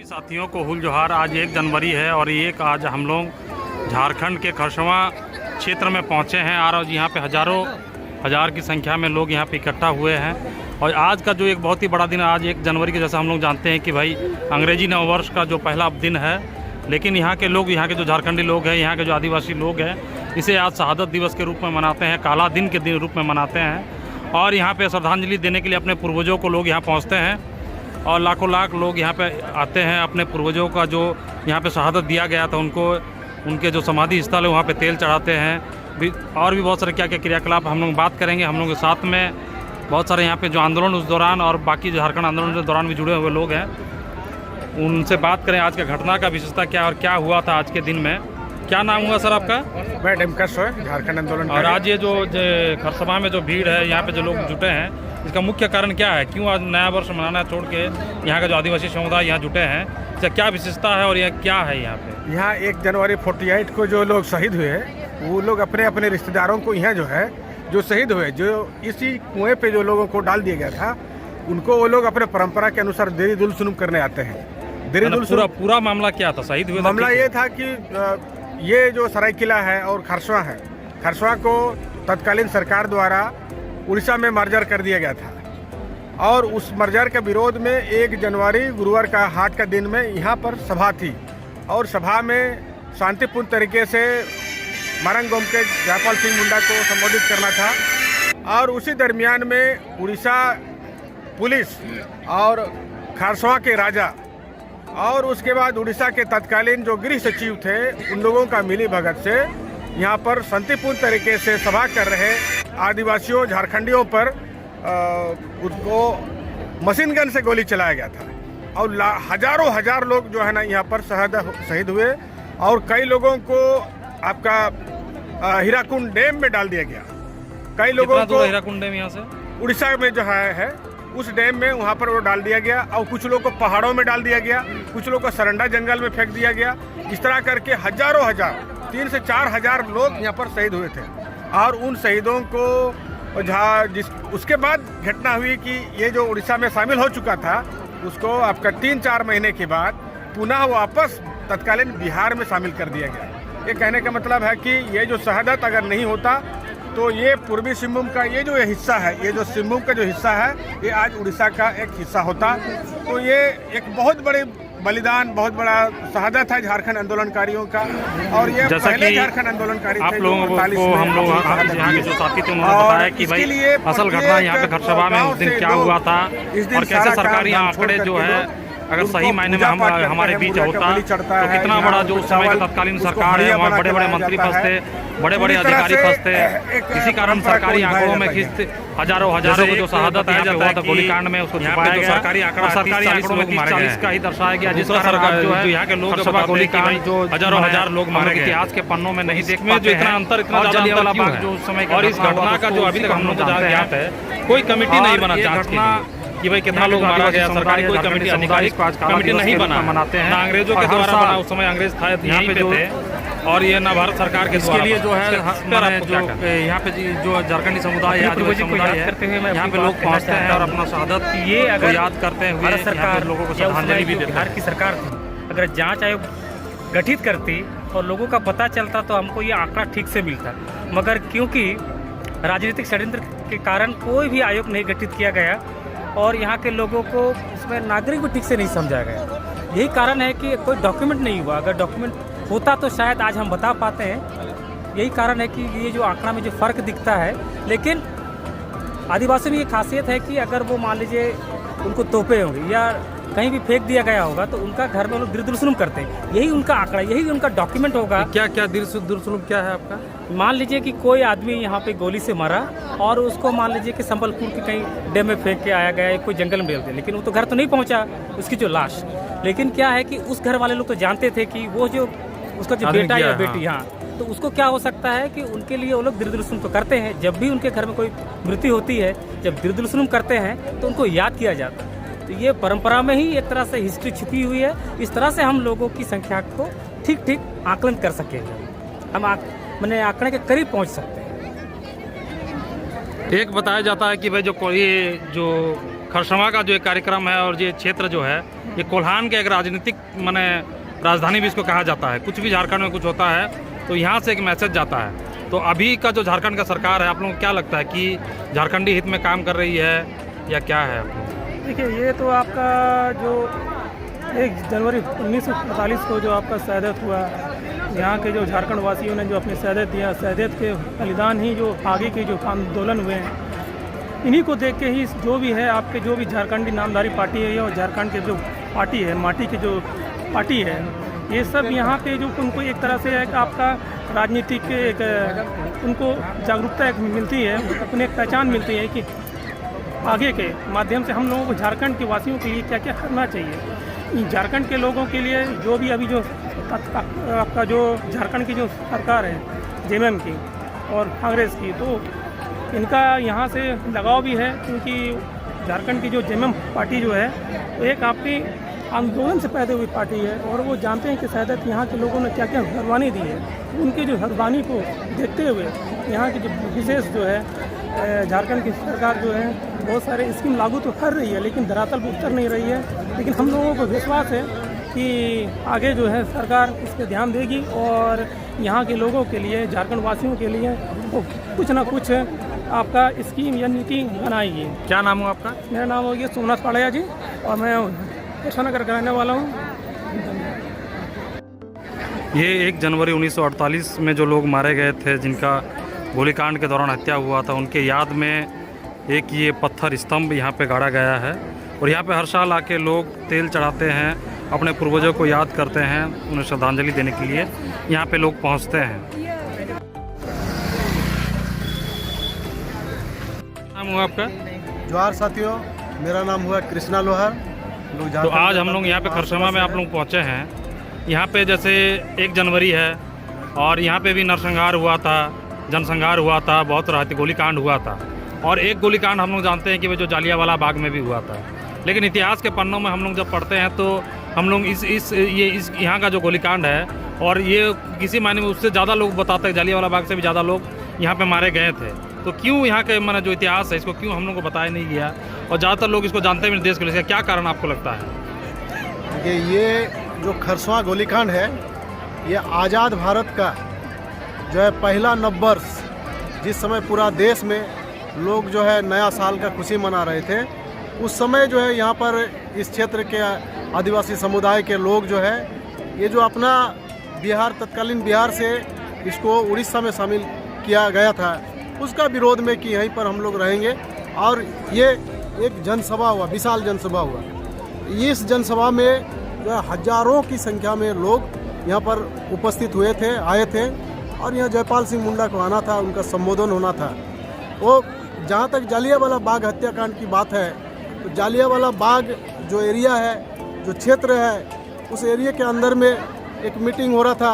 सभी साथियों को हुल जोहार। आज 1 जनवरी है और आज हम लोग झारखंड के खरसवां क्षेत्र में पहुंचे हैं और यहाँ पे हजार की संख्या में लोग यहाँ पे इकट्ठा हुए हैं। और आज का जो एक बहुत ही बड़ा दिन है, आज 1 जनवरी के जैसा हम लोग जानते हैं कि भाई अंग्रेजी नववर्ष का जो पहला दिन है, लेकिन यहाँ के लोग, यहाँ के जो झारखंडी लोग हैं, यहाँ के जो आदिवासी लोग हैं, इसे आज शहादत दिवस के रूप में मनाते हैं, काला दिन के रूप में मनाते हैं। और यहाँ पे श्रद्धांजलि देने के लिए अपने पूर्वजों को लोग यहाँ पहुँचते हैं और लाखों लाख लोग यहाँ पे आते हैं अपने पूर्वजों का जो यहाँ पे शहादत दिया गया था उनको, उनके जो समाधि स्थल है वहाँ पे तेल चढ़ाते हैं। और भी बहुत सारे क्या क्या क्रियाकलाप हम लोग बात करेंगे। हम लोग के साथ में बहुत सारे यहाँ पे जो आंदोलन उस दौरान और बाकी झारखंड आंदोलन के दौरान भी जुड़े हुए लोग हैं, उनसे बात करें आज के घटना का विशेषता क्या और क्या हुआ था आज के दिन में। क्या नाम हुआ सर आपका? मैं डेमकस है, झारखंड आंदोलन। और आज ये जो खरसवां में जो भीड़ है, यहाँ पे जो लोग जुटे हैं, इसका मुख्य कारण क्या है? क्यों आज नया वर्ष मनाना छोड़ के यहाँ का जो आदिवासी समुदाय यहाँ जुटे हैं, इसका क्या विशेषता है और यह क्या है यहाँ पे? यहाँ 1 जनवरी 48 को जो लोग शहीद हुए, वो लोग अपने अपने रिश्तेदारों को यहाँ जो है, जो शहीद हुए, जो इसी कुएं पे जो लोगों को डाल दिया गया था, उनको वो लोग अपने परंपरा के अनुसार देरी दुल सुनुम करने आते हैं। पूरा मामला क्या था? शहीद हुए मामला ये था कि ये जो सरायकिला है और खरसवां है, खरसवां को तत्कालीन सरकार द्वारा उड़ीसा में मर्जर कर दिया गया था और उस मर्जर के विरोध में 1 जनवरी गुरुवार का हाट का दिन में यहाँ पर सभा थी और सभा में शांतिपूर्ण तरीके से मारंग गोम के जयपाल सिंह मुंडा को संबोधित करना था। और उसी दरमियान में उड़ीसा पुलिस और खरसवां के राजा और उसके बाद उड़ीसा के तत्कालीन जो गृह सचिव थे, उन लोगों का मिली भगत से यहाँ पर शांतिपूर्ण तरीके से सभा कर रहे आदिवासियों, झारखंडियों पर उसको मशीन गन से गोली चलाया गया था और हजारों हजार लोग जो है ना यहाँ पर शहीद हुए और कई लोगों को आपका हीराकुंड डैम में डाल दिया गया। कई लोगों को हीराकुंड डैम यहाँ से उड़ीसा में जो है उस डैम में, वहाँ पर वो डाल दिया गया और कुछ लोगों को पहाड़ों में डाल दिया गया, कुछ लोगों को सरंडा जंगल में फेंक दिया गया। इस तरह करके हजारों 3 से 4 हजार लोग यहाँ पर शहीद हुए थे। और उन शहीदों को उसके बाद घटना हुई कि ये जो उड़ीसा में शामिल हो चुका था, उसको आपका 3-4 महीने के बाद पुनः वापस तत्कालीन बिहार में शामिल कर दिया गया। ये कहने का मतलब है कि ये जो शहादत अगर नहीं होता तो ये पूर्वी सिंहभूम का ये जो हिस्सा है, ये जो सिंहभूम का जो हिस्सा है, ये आज उड़ीसा का एक हिस्सा होता। तो ये एक बहुत बड़े बलिदान, बहुत बड़ा शहादत है झारखंड आंदोलनकारियों का। और ये पहले झारखंड आंदोलनकारी आप लोगों को हम लोग यहाँ के जो साथी थे उन्होंने बताया कि भाई असल घटना यहाँ पे खरसवां में उस दिन क्या हुआ था और कैसे सरकारी आंकड़े जो है अगर सही मायने में हमारे बीच होता तो कितना बड़ा जो उस समय का तत्कालीन सरकार है, वहाँ बड़े बड़े मंत्री फंसते, बड़े बड़े अधिकारी फंसते। इसी कारण सरकारी आंकड़ों में खिंचते हजारों को जो शहादत है हुआ था गोलीकांड में, उसको छुपाया गया। सरकारी आंकड़ों में 40 का ही दर्शाया गया, जिस कारण जो है यहाँ के लोग गोलीकांड जो हजार लोग मारे गए, इतिहास के पन्नों में नहीं देख पाते हैं। इतना अंतर जलियांवाला बाग जो उस समय और इस घटना का जो अभी तक हम लोग जानते हैं, कोई कमेटी नहीं बना जांच के कि भाई कितना लोग मारा गया। सरकारी कोई कमेटी, आधिकारिक कमेटी नहीं बना, मनाते हैं ना अंग्रेजों के द्वारा बना। उस समय अंग्रेज था यहाँ पे थे और ये ना भारत सरकार के द्वारा। लिए जो है यहाँ पे जो झारखंडी समुदाय है, आदिवासी समुदाय है, यहाँ पे लोग पहुँचते हैं और अपना शहादत ये अगर याद करते हुए सरकार लोगों को श्रद्धांजलि भी देते हैं। बिहार की सरकार थी, अगर जाँच आयोग गठित करती और लोगों का पता चलता तो हमको ये आंकड़ा ठीक से मिलता, मगर क्योंकि राजनीतिक षड्यंत्र के कारण कोई भी आयोग नहीं गठित किया गया और यहाँ के लोगों को इसमें नागरिक को ठीक से नहीं समझाया गया। यही कारण है कि कोई डॉक्यूमेंट नहीं हुआ। अगर डॉक्यूमेंट होता तो शायद आज हम बता पाते हैं। यही कारण है कि ये जो आंकड़ा में जो फ़र्क दिखता है, लेकिन आदिवासी में ये खासियत है कि अगर वो मान लीजिए उनको तोपे होंगे या कहीं भी फेंक दिया गया होगा तो उनका घर में लोग दिल-दुलसुलुम करते हैं। यही उनका आंकड़ा, यही उनका डॉक्यूमेंट होगा। क्या दिल-दुलसुलुम क्या है आपका? मान लीजिए कि कोई आदमी यहाँ पे गोली से मरा और उसको मान लीजिए कि संबलपुर के कहीं डैम में फेंक के आया गया, कोई जंगल में डाल दिया, लेकिन वो तो घर तो नहीं पहुँचा उसकी जो लाश। लेकिन क्या है कि उस घर वाले लोग तो जानते थे कि वो जो उसका जो बेटा या बेटी, हाँ, तो उसको क्या हो सकता है कि उनके लिए वो लोग दिल-दुलसुलुम तो करते हैं। जब भी उनके घर में कोई मृत्यु होती है, जब दिल-दुलसुलुम करते हैं तो उनको याद किया जाता है। तो ये परंपरा में ही एक तरह से हिस्ट्री छुपी हुई है। इस तरह से हम लोगों की संख्या को ठीक आकलन कर सकेंगे, हम मैंने आंकड़े के करीब पहुंच सकते हैं। एक बताया जाता है कि भाई जो खरसवां का जो एक कार्यक्रम है और ये क्षेत्र जो है ये कोल्हान के एक राजनीतिक माने राजधानी भी इसको कहा जाता है। कुछ भी झारखंड में कुछ होता है तो यहाँ से एक मैसेज जाता है। तो अभी का जो झारखंड का सरकार है, आप लोगों को क्या लगता है कि झारखंडी हित में काम कर रही है या क्या है? देखिए, ये तो आपका जो 1 जनवरी 1948 को जो आपका शहादत हुआ, यहाँ के जो झारखंड वासियों ने जो अपनी शहादत दिया, शहादत के बलिदान ही जो आगे के जो आंदोलन हुए हैं, इन्हीं को देख के ही जो भी है आपके जो भी झारखंडी नामधारी पार्टी है और झारखंड के जो पार्टी है, माटी की जो पार्टी है, ये सब यहाँ पे जो उनको एक तरह से एक आपका राजनीतिक एक उनको जागरूकता एक मिलती है, उन्हें एक पहचान मिलती है कि आगे के माध्यम से हम लोगों को झारखंड के वासियों के लिए क्या क्या करना चाहिए। झारखंड के लोगों के लिए जो भी अभी जो आपका जो झारखंड की जो सरकार है जेएमएम की और कांग्रेस की, तो इनका यहाँ से लगाव भी है, क्योंकि झारखंड की जो जेएमएम पार्टी जो है तो एक आपकी आंदोलन से पैदा हुई पार्टी है और वो जानते हैं कि शहादत यहाँ के लोगों ने क्या क्या कुर्बानी दी है। उनकी जो कुर्बानी को देखते हुए यहाँ की जो विशेष जो है झारखंड की सरकार जो है बहुत सारे स्कीम लागू तो कर रही है, लेकिन धरातल पर उतर नहीं रही है। लेकिन हम लोगों को विश्वास है कि आगे जो है सरकार इस पर ध्यान देगी और यहाँ के लोगों के लिए, झारखंड वासियों के लिए वो कुछ ना कुछ आपका स्कीम या नीति बनाएगी। क्या नाम हो आपका? मेरा नाम हो गया सोमनाथ पाड़िया जी और मैं कृष्णनगर का रहने वाला हूँ। ये 1 जनवरी 1948 में जो लोग मारे गए थे, जिनका गोलीकांड के दौरान हत्या हुआ था, उनके याद में एक ये पत्थर स्तंभ यहाँ पे गाड़ा गया है और यहाँ पे हर साल आके लोग तेल चढ़ाते हैं, अपने पूर्वजों को याद करते हैं, उन्हें श्रद्धांजलि देने के लिए यहाँ पे लोग पहुँचते हैं। नाम हुआ आपका? जोहार साथियों, मेरा नाम हुआ कृष्णा लोहार। तो आज हम लोग यहाँ पे खरसवां में आप लोग पहुँचे हैं। यहाँ पे जैसे 1 जनवरी है और यहाँ पे भी नरसंहार हुआ था, जनसंहार हुआ था, बहुत राहत गोलीकांड हुआ था और एक गोलीकांड हम लोग जानते हैं कि वो जो जालियांवाला बाग में भी हुआ था। लेकिन इतिहास के पन्नों में हम लोग जब पढ़ते हैं तो हम लोग इस यहाँ का जो गोलीकांड है और ये किसी मायने में उससे ज़्यादा लोग बताते हैं, जालियांवाला बाग से भी ज़्यादा लोग यहाँ पे मारे गए थे। तो क्यों यहाँ के माने जो इतिहास है इसको क्यों हम लोग को बताया नहीं गया और ज़्यादातर लोग इसको जानते भी देश के लिए, क्या कारण आपको लगता है? देखिए, ये जो खरसवां गोलीकांड है, ये आज़ाद भारत का जो है पहला नववर्ष, जिस समय पूरा देश में लोग जो है नया साल का खुशी मना रहे थे, उस समय जो है यहाँ पर इस क्षेत्र के आदिवासी समुदाय के लोग जो है ये जो अपना बिहार, तत्कालीन बिहार से इसको उड़ीसा में शामिल किया गया था, उसका विरोध में कि यहीं पर हम लोग रहेंगे। और ये एक जनसभा हुआ, विशाल जनसभा हुआ। इस जनसभा में जो है हजारों की संख्या में लोग यहाँ पर उपस्थित हुए थे, आए थे और यहाँ जयपाल सिंह मुंडा को आना था, उनका संबोधन होना था। वो जहाँ तक जालियांवाला बाग हत्याकांड की बात है, तो जालियांवाला बाग जो एरिया है, जो क्षेत्र है, उस एरिया के अंदर में एक मीटिंग हो रहा था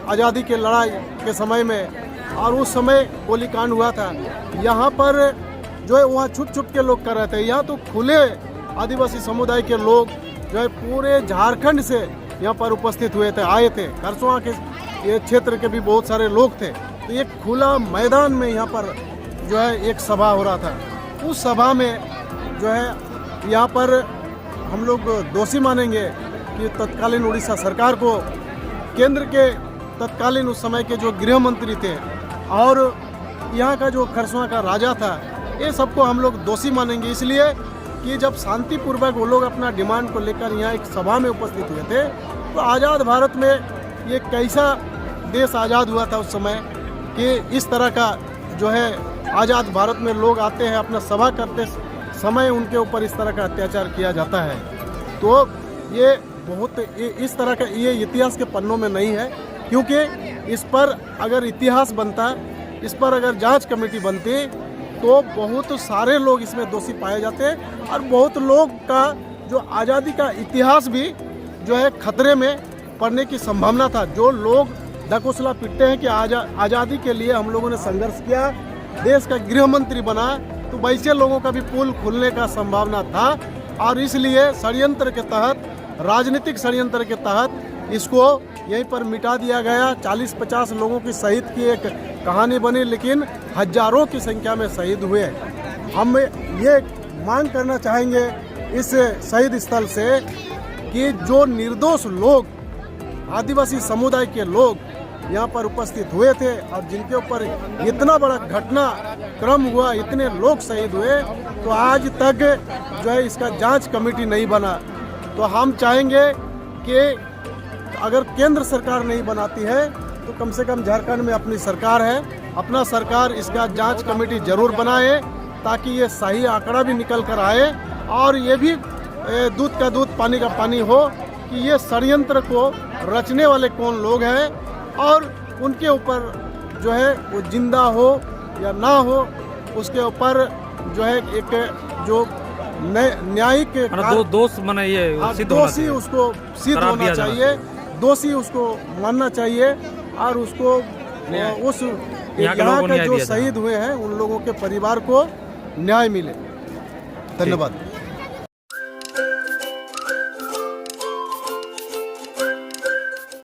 आज़ादी के लड़ाई के समय में और उस समय गोलीकांड हुआ था। यहाँ पर जो है वहाँ छुप छुप के लोग कर रहे थे। यहाँ तो खुले आदिवासी समुदाय के लोग जो है पूरे झारखंड से यहाँ पर उपस्थित हुए थे, आए थे। खरसवां के ये क्षेत्र के भी बहुत सारे लोग थे। तो एक खुला मैदान में यहाँ पर जो है एक सभा हो रहा था। उस सभा में जो है यहाँ पर हम लोग दोषी मानेंगे कि तत्कालीन उड़ीसा सरकार को, केंद्र के तत्कालीन उस समय के जो गृह मंत्री थे और यहाँ का जो खरसवां का राजा था, ये सबको हम लोग दोषी मानेंगे। इसलिए कि जब शांतिपूर्वक वो लोग अपना डिमांड को लेकर यहाँ एक सभा में उपस्थित हुए थे, तो आज़ाद भारत में ये कैसा देश आज़ाद हुआ था उस समय कि इस तरह का जो है आज़ाद भारत में लोग आते हैं, अपना सभा करते समय उनके ऊपर इस तरह का अत्याचार किया जाता है। तो ये बहुत इस तरह का ये इतिहास के पन्नों में नहीं है, क्योंकि इस पर अगर इतिहास बनता, इस पर अगर जांच कमेटी बनती, तो बहुत सारे लोग इसमें दोषी पाए जाते और बहुत लोग का जो आज़ादी का इतिहास भी जो है खतरे में पड़ने की संभावना था। जो लोग ढकोसला पीटते हैं कि आज़ादी के लिए हम लोगों ने संघर्ष किया, देश का गृह मंत्री बना, तो वैसे लोगों का भी पुल खुलने का संभावना था और इसलिए षड्यंत्र के तहत, राजनीतिक षड्यंत्र के तहत इसको यहीं पर मिटा दिया गया। 40-50 लोगों की शहीद की एक कहानी बनी, लेकिन हजारों की संख्या में शहीद हुए। हम ये मांग करना चाहेंगे इस शहीद स्थल से कि जो निर्दोष लोग, आदिवासी समुदाय के लोग यहाँ पर उपस्थित हुए थे और जिनके ऊपर इतना बड़ा घटना क्रम हुआ, इतने लोग शहीद हुए, तो आज तक जो है इसका जांच कमेटी नहीं बना। तो हम चाहेंगे कि अगर केंद्र सरकार नहीं बनाती है तो कम से कम झारखंड में अपनी सरकार है, अपना सरकार इसका जांच कमेटी जरूर बनाए ताकि ये सही आंकड़ा भी निकल कर आए और ये भी दूध का दूध पानी का पानी हो कि ये षड्यंत्र को रचने वाले कौन लोग हैं और उनके ऊपर जो है वो जिंदा हो या ना हो, उसके ऊपर जो है एक जो न्यायिक दोष माने ये सिद्ध होना दोषी चाहिए। उसको सिद्ध होना चाहिए, दोषी उसको मानना चाहिए और उसको उस यहाँ के जो शहीद हुए हैं उन लोगों के परिवार को न्याय मिले। धन्यवाद।